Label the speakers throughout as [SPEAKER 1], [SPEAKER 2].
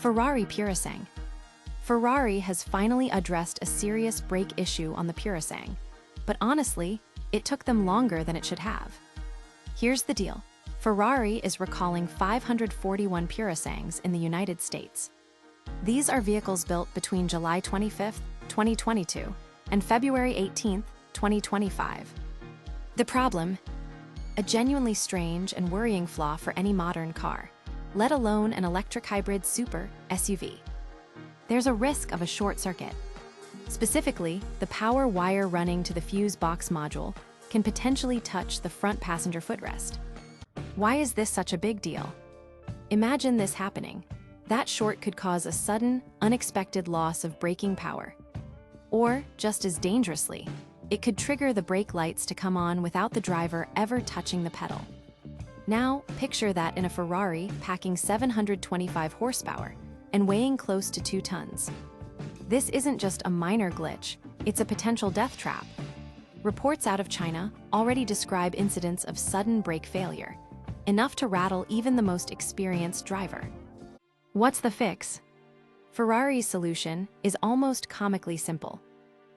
[SPEAKER 1] Ferrari Purosangue. Ferrari has finally addressed a serious brake issue on the Purosangue, but honestly, it took them longer than it should have. Here's the deal. Ferrari is recalling 541 Purosangues in the United States. These are vehicles built between July 25, 2022 and February 18, 2025. The problem? A genuinely strange and worrying flaw for any modern car, let alone an electric hybrid super SUV. There's a risk of a short circuit. Specifically, the power wire running to the fuse box module can potentially touch the front passenger footrest. Why is this such a big deal? Imagine this happening. That short could cause a sudden, unexpected loss of braking power. Or, just as dangerously, it could trigger the brake lights to come on without the driver ever touching the pedal. Now, picture that in a Ferrari packing 725 horsepower and weighing close to 2 tons. This isn't just a minor glitch, it's a potential death trap. Reports out of China already describe incidents of sudden brake failure, enough to rattle even the most experienced driver. What's the fix? Ferrari's solution is almost comically simple.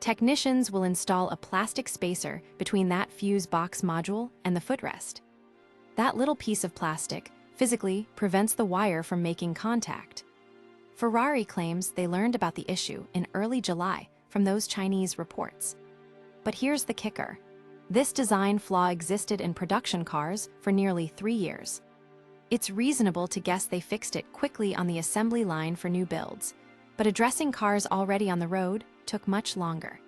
[SPEAKER 1] Technicians will install a plastic spacer between that fuse box module and the footrest. That little piece of plastic physically prevents the wire from making contact. Ferrari claims they learned about the issue in early July from those Chinese reports. But here's the kicker. This design flaw existed in production cars for nearly 3 years. It's reasonable to guess they fixed it quickly on the assembly line for new builds, but addressing cars already on the road took much longer.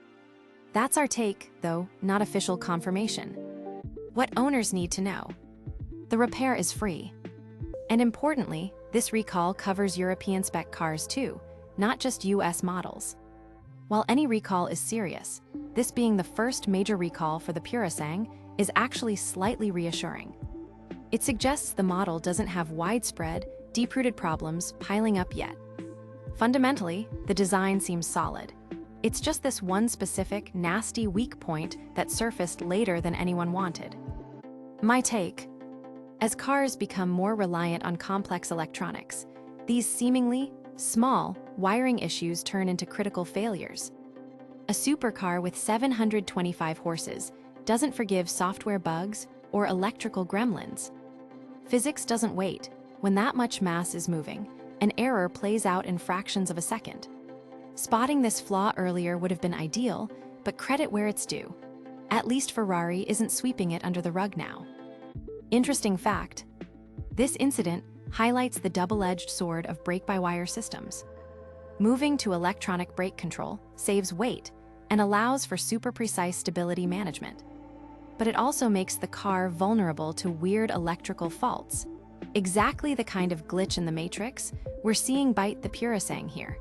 [SPEAKER 1] That's our take, though not official confirmation. What owners need to know. The repair is free. And importantly, this recall covers European spec cars too, not just US models. While any recall is serious, this being the first major recall for the Purosangue is actually slightly reassuring. It suggests the model doesn't have widespread, deep-rooted problems piling up yet. Fundamentally, the design seems solid. It's just this one specific, nasty weak point that surfaced later than anyone wanted. My take: as cars become more reliant on complex electronics, these seemingly small wiring issues turn into critical failures. A supercar with 725 horses doesn't forgive software bugs or electrical gremlins. Physics doesn't wait. When that much mass is moving, an error plays out in fractions of a second. Spotting this flaw earlier would have been ideal, but credit where it's due. At least Ferrari isn't sweeping it under the rug now. Interesting fact: this incident highlights the double-edged sword of brake-by-wire systems. Moving to electronic brake control saves weight and allows for super-precise stability management. But it also makes the car vulnerable to weird electrical faults. Exactly the kind of glitch in the matrix we're seeing bite the Purosangue here.